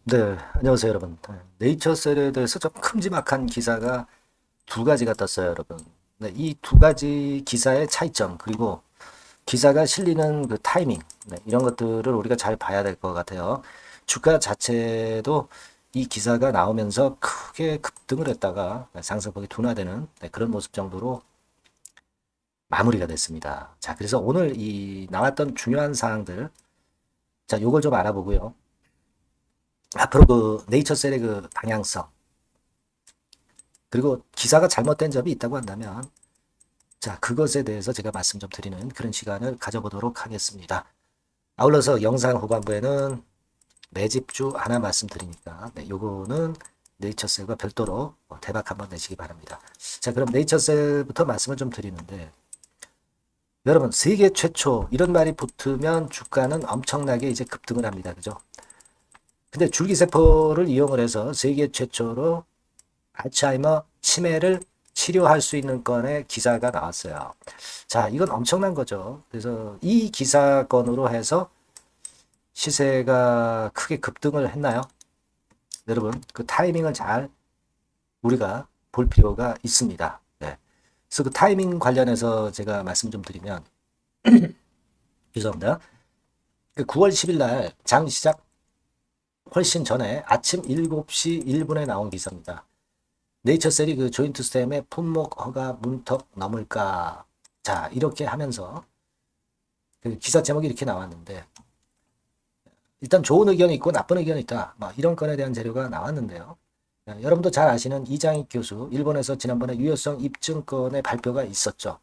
네, 안녕하세요, 여러분. 네이처셀에 대해서 좀 큼지막한 기사가 두 가지가 떴어요, 여러분. 네, 이 두 가지 기사의 차이점, 그리고 기사가 실리는 그 타이밍, 네, 이런 것들을 우리가 잘 봐야 될 것 같아요. 주가 자체도 이 기사가 나오면서 크게 급등을 했다가 상승폭이 둔화되는 그런 모습 정도로 마무리가 됐습니다. 자, 그래서 오늘 이 나왔던 중요한 사항들, 자, 요걸 좀 알아보고요. 앞으로 그 네이처셀의 그 방향성, 그리고 기사가 잘못된 점이 있다고 한다면 자 그것에 대해서 제가 말씀 좀 드리는 그런 시간을 가져보도록 하겠습니다. 아울러서 영상 후반부에는 매집주 하나 말씀드리니까 요거는 네이처셀과 별도로 대박 한번 내시기 바랍니다. 자 그럼 네이처셀부터 말씀을 좀 드리는데 여러분 세계 최초 이런 말이 붙으면 주가는 엄청나게 이제 급등을 합니다. 그죠? 근데 줄기세포를 이용을 해서 세계 최초로 알츠하이머 치매를 치료할 수 있는 건의 기사가 나왔어요. 자, 이건 엄청난 거죠. 그래서 이 기사건으로 해서 시세가 크게 급등을 했나요? 여러분, 그 타이밍을 잘 우리가 볼 필요가 있습니다. 네. 그래서 그 타이밍 관련해서 제가 말씀 좀 드리면, 죄송합니다. 그 9월 10일 날 장 시작 훨씬 전에 아침 7시 1분에 나온 기사입니다. 네이처셀이 그 조인트 스템의 품목 허가 문턱 넘을까? 자, 이렇게 하면서 그 기사 제목이 이렇게 나왔는데 일단 좋은 의견이 있고 나쁜 의견이 있다. 뭐 이런 건에 대한 자료가 나왔는데요. 여러분도 잘 아시는 이장익 교수, 일본에서 지난번에 유효성 입증권의 발표가 있었죠.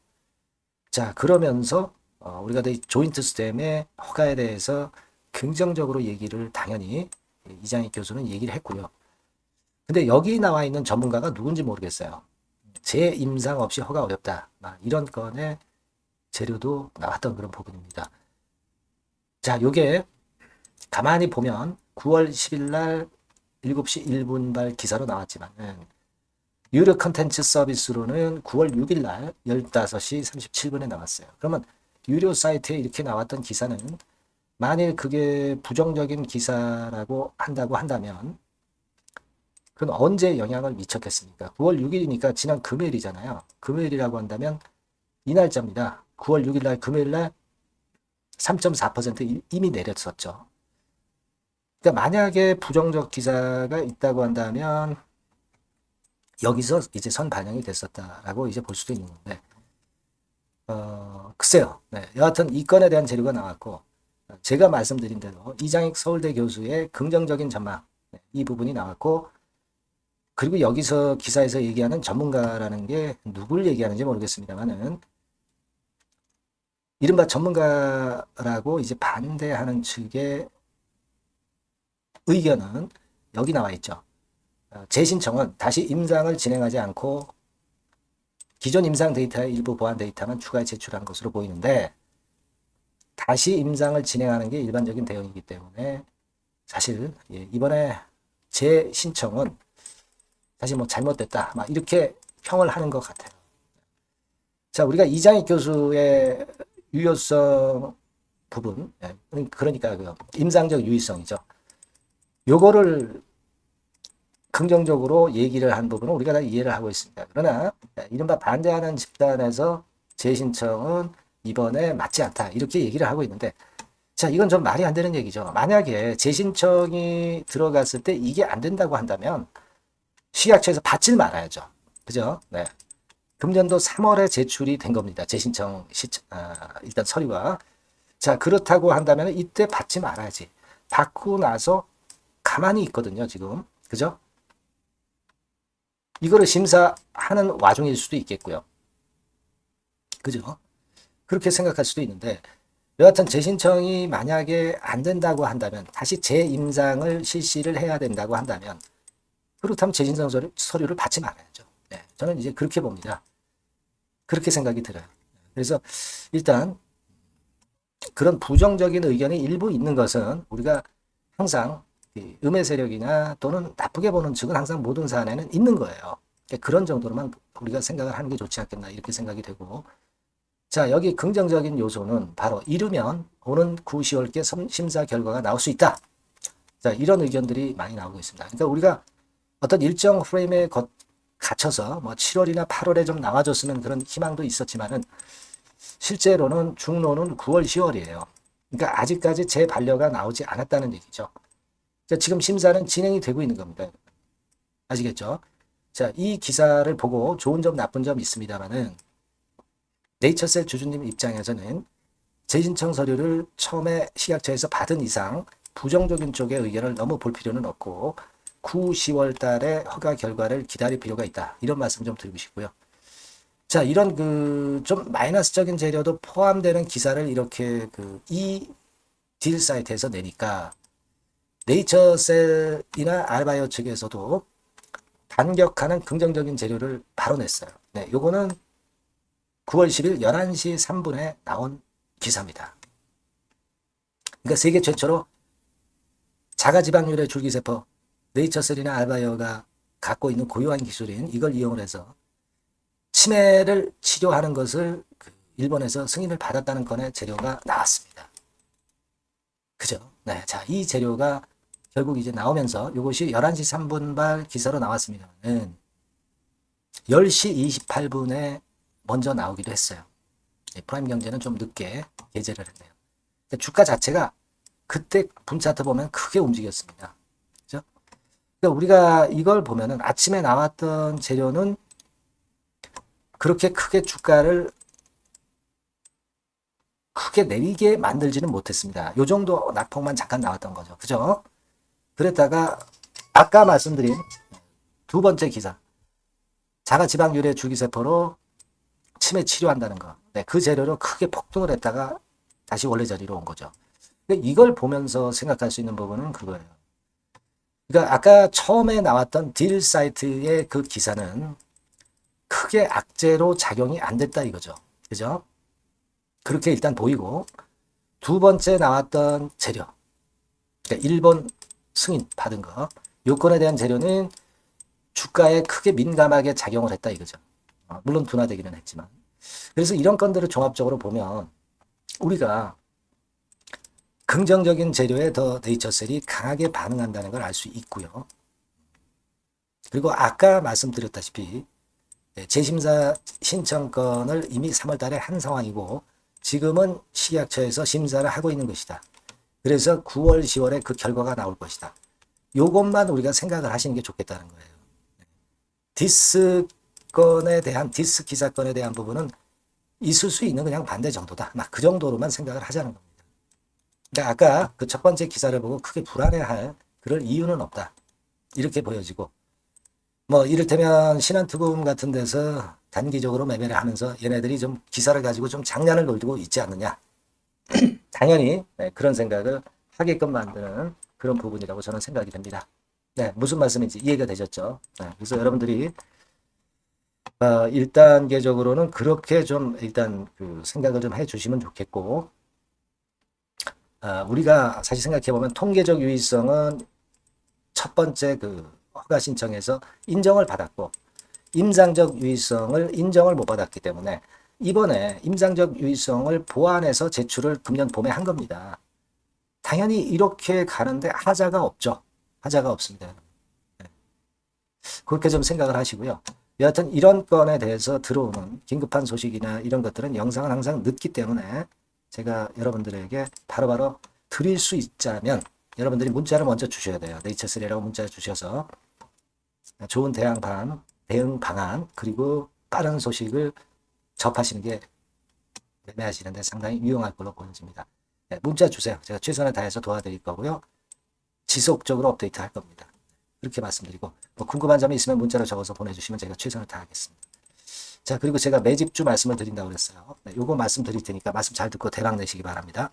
자, 그러면서 우리가 조인트 스템의 허가에 대해서 긍정적으로 얘기를 당연히 이장익 교수는 얘기를 했고요. 근데 여기 나와 있는 전문가가 누군지 모르겠어요. 재임상 없이 허가 어렵다. 이런 건의 재료도 나왔던 그런 부분입니다. 자, 요게 가만히 보면 9월 10일 날 7시 1분발 기사로 나왔지만 유료 컨텐츠 서비스로는 9월 6일 날 15시 37분에 나왔어요. 그러면 유료 사이트에 이렇게 나왔던 기사는 만일 그게 부정적인 기사라고 한다고 한다면 그건 언제 영향을 미쳤겠습니까? 9월 6일이니까 지난 금요일이잖아요. 금요일이라고 한다면 이 날짜입니다. 9월 6일 날 금요일 날 3.4% 이미 내렸었죠. 그러니까 만약에 부정적 기사가 있다고 한다면 여기서 이제 선 반영이 됐었다라고 이제 볼 수도 있는 건데 글쎄요. 네, 여하튼 이 건에 대한 재료가 나왔고 제가 말씀드린 대로 이장익 서울대 교수의 긍정적인 전망 이 부분이 나왔고 그리고 여기서 기사에서 얘기하는 전문가라는 게 누굴 얘기하는지 모르겠습니다만은 이른바 전문가라고 이제 반대하는 측의 의견은 여기 나와 있죠. 재신청은 다시 임상을 진행하지 않고 기존 임상 데이터의 일부 보완 데이터만 추가해 제출한 것으로 보이는데 다시 임상을 진행하는 게 일반적인 대응이기 때문에 사실 이번에 재신청은 사실 뭐 잘못됐다 이렇게 평을 하는 것 같아요. 자, 우리가 이장익 교수의 유효성 부분, 그러니까 그 임상적 유의성이죠. 요거를 긍정적으로 얘기를 한 부분은 우리가 다 이해를 하고 있습니다. 그러나 이른바 반대하는 집단에서 재신청은 이번에 맞지 않다 이렇게 얘기를 하고 있는데 자 이건 좀 말이 안 되는 얘기죠. 만약에 재신청이 들어갔을 때 이게 안 된다고 한다면 식약처에서 받질 말아야죠. 그죠? 네. 금년도 3월에 제출이 된 겁니다. 재신청 일단 서류가. 자 그렇다고 한다면 이때 받지 말아야지. 받고 나서 가만히 있거든요. 지금. 그죠? 이거를 심사하는 와중일 수도 있겠고요. 그죠? 그렇게 생각할 수도 있는데 여하튼 재신청이 만약에 안 된다고 한다면 다시 재임상을 실시를 해야 된다고 한다면 그렇다면 재신청 서류를 받지 말아야죠. 네, 저는 이제 그렇게 봅니다. 그렇게 생각이 들어요. 그래서 일단 그런 부정적인 의견이 일부 있는 것은 우리가 항상 음의 세력이나 또는 나쁘게 보는 측은 항상 모든 사안에는 있는 거예요. 그러니까 그런 정도로만 우리가 생각을 하는 게 좋지 않겠나 이렇게 생각이 되고 자 여기 긍정적인 요소는 바로 이르면 오는 9, 10월께 심사 결과가 나올 수 있다. 자, 이런 의견들이 많이 나오고 있습니다. 그러니까 우리가 어떤 일정 프레임에 갇혀서 뭐 7월이나 8월에 좀 나와줬으면 그런 희망도 있었지만은 실제로는 중로는 9월, 10월이에요. 그러니까 아직까지 제 반려가 나오지 않았다는 얘기죠. 그러니까 지금 심사는 진행이 되고 있는 겁니다. 아시겠죠? 자, 이 기사를 보고 좋은 점, 나쁜 점이 있습니다만은 네이처셀 주주님 입장에서는 재신청 서류를 처음에 식약처에서 받은 이상 부정적인 쪽의 의견을 너무 볼 필요는 없고 9, 10월 달에 허가 결과를 기다릴 필요가 있다. 이런 말씀 좀 드리고 싶고요. 자, 이런 좀 마이너스적인 재료도 포함되는 기사를 이렇게 이 딜 사이트에서 내니까 네이처셀이나 알바이오 측에서도 반격하는 긍정적인 재료를 바로 냈어요. 네, 요거는 9월 10일 11시 3분에 나온 기사입니다. 그러니까 세계 최초로 자가지방률의 줄기세포 네이처셀이나 알바이오가 갖고 있는 고유한 기술인 이걸 이용을 해서 치매를 치료하는 것을 일본에서 승인을 받았다는 건의 재료가 나왔습니다. 그죠? 네, 자, 이 재료가 결국 이제 나오면서 이것이 11시 3분발 기사로 나왔습니다는 10시 28분에 먼저 나오기도 했어요. 프라임 경제는 좀 늦게 게재를 했네요. 주가 자체가 그때 분 차트 보면 크게 움직였습니다. 그죠? 그러니까 우리가 이걸 보면은 아침에 나왔던 재료는 그렇게 크게 주가를 크게 내리게 만들지는 못했습니다. 요 정도 낙폭만 잠깐 나왔던 거죠. 그죠? 그랬다가 아까 말씀드린 두 번째 기사 자가지방률의 줄기세포로 치매 치료한다는 거. 네, 그 재료로 크게 폭등을 했다가 다시 원래 자리로 온 거죠. 이걸 보면서 생각할 수 있는 부분은 그거예요. 그러니까 아까 처음에 나왔던 딜 사이트의 그 기사는 크게 악재로 작용이 안 됐다 이거죠. 그죠? 그렇게 일단 보이고 두 번째 나왔던 재료 그러니까 일본 승인 받은 거 요건에 대한 재료는 주가에 크게 민감하게 작용을 했다 이거죠. 물론 둔화되기는 했지만 그래서 이런 건들을 종합적으로 보면 우리가 긍정적인 재료에 더 네이처셀이 강하게 반응한다는 걸 알 수 있고요. 그리고 아까 말씀드렸다시피 재심사 신청권을 이미 3월 달에 한 상황이고 지금은 식약처에서 심사를 하고 있는 것이다. 그래서 9월, 10월에 그 결과가 나올 것이다. 요것만 우리가 생각을 하시는 게 좋겠다는 거예요. 디스 기사건에 대한 부분은 있을 수 있는 그냥 반대 정도다. 막 그 정도로만 생각을 하자는 겁니다. 그러니까 아까 그 첫 번째 기사를 보고 크게 불안해할 그럴 이유는 없다. 이렇게 보여지고 뭐 이를테면 신한투금 같은 데서 단기적으로 매매를 하면서 얘네들이 좀 기사를 가지고 좀 장난을 놀고 있지 않느냐. 당연히 그런 생각을 하게끔 만드는 그런 부분이라고 저는 생각이 됩니다. 네, 무슨 말씀인지 이해가 되셨죠? 네, 그래서 여러분들이 1단계적으로는 그렇게 좀 일단 생각을 좀 해주시면 좋겠고 우리가 사실 생각해보면 통계적 유의성은 첫 번째 허가 신청에서 인정을 받았고 임상적 유의성을 인정을 못 받았기 때문에 이번에 임상적 유의성을 보완해서 제출을 금년 봄에 한 겁니다. 당연히 이렇게 가는데 하자가 없죠. 하자가 없습니다. 그렇게 좀 생각을 하시고요. 여하튼 이런 건에 대해서 들어오는 긴급한 소식이나 이런 것들은 영상은 항상 늦기 때문에 제가 여러분들에게 바로바로 드릴 수 있자면 여러분들이 문자를 먼저 주셔야 돼요. 네이처셀이라고 문자를 주셔서 좋은 대응 방안 그리고 빠른 소식을 접하시는 게 매매하시는데 상당히 유용할 걸로 보여집니다. 네, 문자 주세요. 제가 최선을 다해서 도와드릴 거고요. 지속적으로 업데이트 할 겁니다. 그렇게 말씀드리고 뭐 궁금한 점이 있으면 문자로 적어서 보내주시면 제가 최선을 다하겠습니다. 자, 그리고 제가 매집주 말씀을 드린다고 그랬어요. 네, 요거 말씀 드릴 테니까 말씀 잘 듣고 대박 내시기 바랍니다.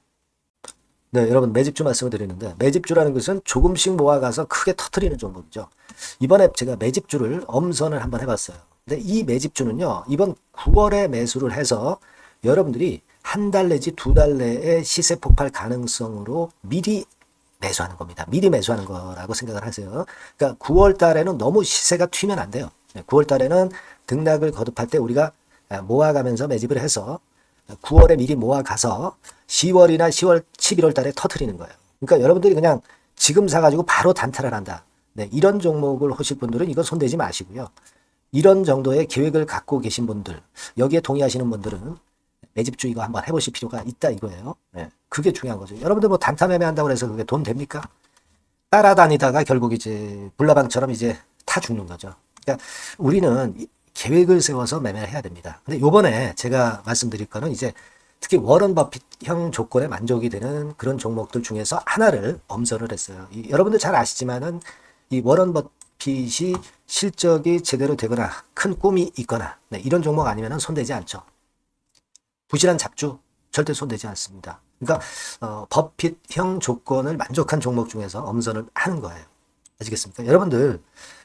네, 여러분 매집주 말씀을 드리는데 매집주라는 것은 조금씩 모아가서 크게 터트리는 종목이죠. 이번에 제가 매집주를 엄선을 한번 해봤어요. 근데 이 매집주는요. 이번 9월에 매수를 해서 여러분들이 한 달 내지 두 달 내에 시세 폭발 가능성으로 미리 매수하는 겁니다. 미리 매수하는 거라고 생각을 하세요. 그러니까 9월 달에는 너무 시세가 튀면 안 돼요. 9월 달에는 등락을 거듭할 때 우리가 모아가면서 매집을 해서 9월에 미리 모아가서 10월이나 10월, 11월 달에 터트리는 거예요. 그러니까 여러분들이 그냥 지금 사가지고 바로 단타를 한다. 네, 이런 종목을 하실 분들은 이거 손대지 마시고요. 이런 정도의 계획을 갖고 계신 분들, 여기에 동의하시는 분들은 매집주 이거 한번 해보실 필요가 있다 이거예요. 네, 그게 중요한 거죠. 여러분들 뭐 단타 매매한다고 해서 그게 돈 됩니까? 따라다니다가 결국 이제 불나방처럼 이제 타 죽는 거죠. 그러니까 우리는 계획을 세워서 매매를 해야 됩니다. 근데 요번에 제가 말씀드릴 거는 이제 특히 워런 버핏형 조건에 만족이 되는 그런 종목들 중에서 하나를 엄선을 했어요. 여러분들 잘 아시지만은 이 워런 버핏이 실적이 제대로 되거나 큰 꿈이 있거나 네, 이런 종목 아니면은 손대지 않죠. 부실한 잡주 절대 손대지 않습니다. 그러니까 버핏형 조건을 만족한 종목 중에서 엄선을 하는 거예요. 아시겠습니까? 여러분들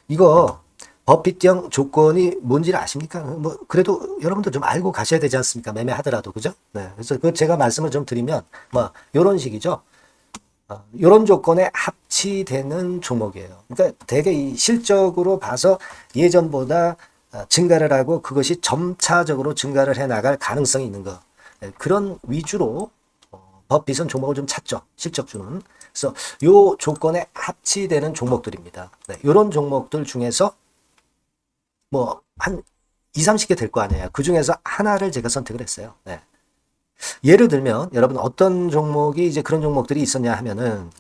이거 버핏형 조건이 뭔지를 아십니까? 뭐 그래도 여러분들 좀 알고 가셔야 되지 않습니까? 매매하더라도 그죠? 네. 그래서 그 제가 말씀을 좀 드리면 뭐 이런 식이죠. 이런 조건에 합치되는 종목이에요. 그러니까 되게 이 실적으로 봐서 예전보다 증가를 하고 그것이 점차적으로 증가를 해 나갈 가능성이 있는 거. 네, 그런 위주로 버핏은 종목을 좀 찾죠. 실적주는. 그래서 요 조건에 합치되는 종목들입니다. 네, 이런 종목들 중에서 뭐 한 2, 30개 될 거 아니에요. 그 중에서 하나를 제가 선택을 했어요. 네. 예를 들면 여러분 어떤 종목이 이제 그런 종목들이 있었냐 하면은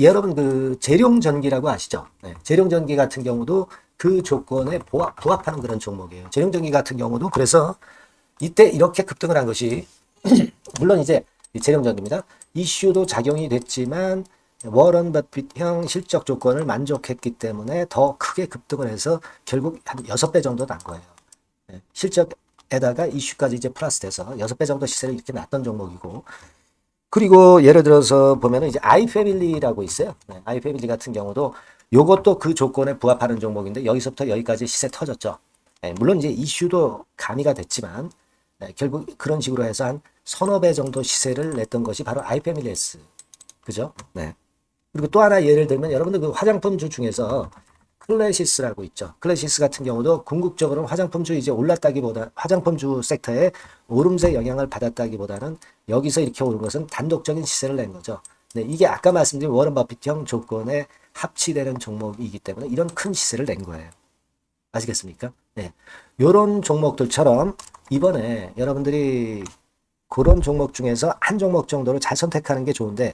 여러분 그 재룡전기라고 아시죠? 네. 재룡전기 같은 경우도 그 조건에 부합하는 그런 종목이에요. 재룡전기 같은 경우도 그래서 이때 이렇게 급등을 한 것이 물론 이제 재룡전기입니다. 이슈도 작용이 됐지만 워런 버핏형 실적 조건을 만족했기 때문에 더 크게 급등을 해서 결국 한 6배 정도 난 거예요. 네. 실적에다가 이슈까지 이제 플러스 돼서 6배 정도 시세를 이렇게 놨던 종목이고 그리고 예를 들어서 보면은 이제 아이패밀리라고 있어요. 네. 아이패밀리 같은 경우도 요것도 그 조건에 부합하는 종목인데 여기서부터 여기까지 시세 터졌죠. 네. 물론 이제 이슈도 가미가 됐지만 네. 결국 그런 식으로 해서 한 서너 배 정도 시세를 냈던 것이 바로 아이패밀리스. 그죠? 네. 그리고 또 하나 예를 들면 여러분들 그 화장품주 중에서 클래시스라고 있죠. 클래시스 같은 경우도 궁극적으로는 화장품주 이제 올랐다기보다 화장품주 섹터에 오름세 영향을 받았다기보다는 여기서 이렇게 오른 것은 단독적인 시세를 낸 거죠. 네, 이게 아까 말씀드린 워런 버핏형 조건에 합치되는 종목이기 때문에 이런 큰 시세를 낸 거예요. 아시겠습니까? 네. 요런 종목들처럼 이번에 여러분들이 그런 종목 중에서 한 종목 정도를 잘 선택하는 게 좋은데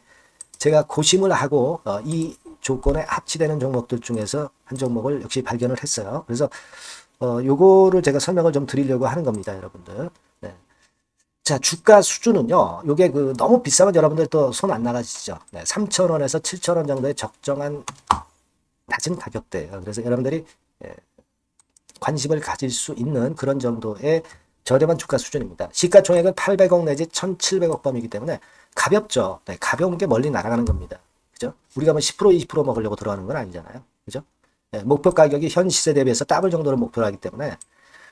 제가 고심을 하고 이 조건에 합치되는 종목들 중에서 한 종목을 역시 발견을 했어요. 그래서 요거를 제가 설명을 좀 드리려고 하는 겁니다, 여러분들. 네. 자, 주가 수준은요. 요게 그 너무 비싸면 여러분들 또 손 안 나가시죠. 네, 3,000원에서 7,000원 정도의 적정한 낮은 가격대예요. 그래서 여러분들이 관심을 가질 수 있는 그런 정도의 저렴한 주가 수준입니다. 시가총액은 800억 내지 1,700억 범이기 때문에 가볍죠. 네, 가벼운 게 멀리 날아가는 겁니다. 그죠? 우리가 뭐 10%, 20% 먹으려고 들어가는 건 아니잖아요. 그죠? 네, 목표 가격이 현 시세 대비해서 더블 정도를 목표로 하기 때문에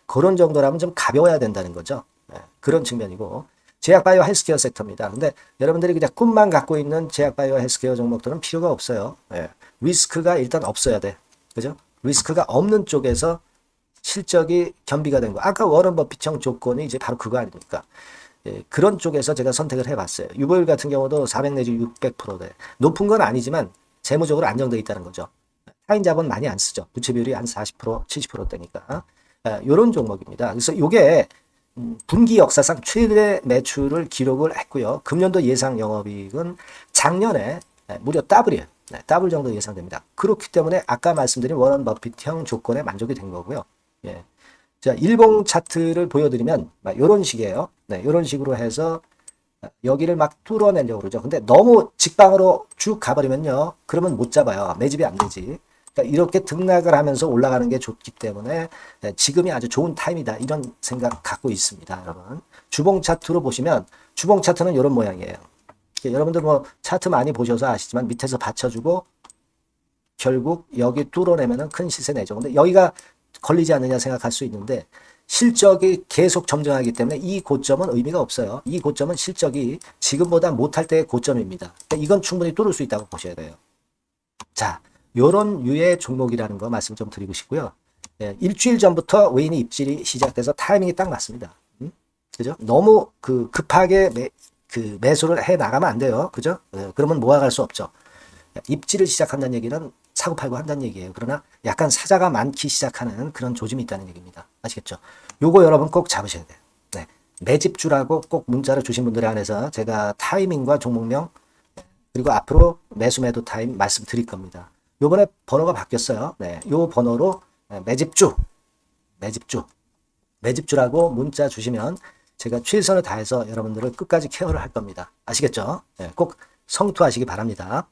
그런 정도라면 좀 가벼워야 된다는 거죠. 네, 그런 측면이고 제약바이오 헬스케어 섹터입니다. 근데 여러분들이 그냥 꿈만 갖고 있는 제약바이오 헬스케어 종목들은 필요가 없어요. 네, 리스크가 일단 없어야 돼. 그죠? 리스크가 없는 쪽에서 실적이 겸비가 된 거. 아까 워런 버핏형 조건이 이제 바로 그거 아닙니까? 예, 그런 쪽에서 제가 선택을 해봤어요. 유보율 같은 경우도 400 내지 600%대. 높은 건 아니지만 재무적으로 안정되어 있다는 거죠. 타인 자본 많이 안 쓰죠. 부채 비율이 한 40%, 70%대니까. 이런 종목입니다. 그래서 이게 분기 역사상 최대 매출을 기록을 했고요. 금년도 예상 영업이익은 작년에 무려 더블이에요. 네, 더블 정도 예상됩니다. 그렇기 때문에 아까 말씀드린 워런 버핏형 조건에 만족이 된 거고요. 예. 자, 일봉 차트를 보여드리면 이런 식이에요. 네, 이런 식으로 해서 여기를 막 뚫어내려고 그러죠. 근데 너무 직방으로 쭉 가버리면요. 그러면 못 잡아요. 매집이 안 되지. 그러니까 이렇게 등락을 하면서 올라가는 게 좋기 때문에 지금이 아주 좋은 타임이다. 이런 생각 갖고 있습니다. 여러분. 주봉 차트로 보시면 주봉 차트는 이런 모양이에요. 여러분들 뭐 차트 많이 보셔서 아시지만 밑에서 받쳐주고 결국 여기 뚫어내면은 큰 시세 내죠. 근데 여기가 걸리지 않느냐 생각할 수 있는데 실적이 계속 점증하기 때문에 이 고점은 의미가 없어요. 이 고점은 실적이 지금보다 못할 때의 고점입니다. 그러니까 이건 충분히 뚫을 수 있다고 보셔야 돼요. 자, 요런 유의 종목이라는 거 말씀 좀 드리고 싶고요. 예, 일주일 전부터 외인이 입질이 시작돼서 타이밍이 딱 맞습니다. 그죠? 너무 급하게 매수를 해 나가면 안 돼요. 그죠? 예, 그러면 모아갈 수 없죠. 입지를 시작한다는 얘기는 사고팔고 한다는 얘기예요. 그러나 약간 사자가 많기 시작하는 그런 조짐이 있다는 얘기입니다. 아시겠죠? 요거 여러분 꼭 잡으셔야 돼요. 네. 매집주라고 꼭 문자를 주신 분들에 한해서 제가 타이밍과 종목명 그리고 앞으로 매수 매도 타임 말씀드릴 겁니다. 요번에 번호가 바뀌었어요. 네. 요 번호로 매집주라고 문자 주시면 제가 최선을 다해서 여러분들을 끝까지 케어를 할 겁니다. 아시겠죠? 네. 꼭 성투하시기 바랍니다.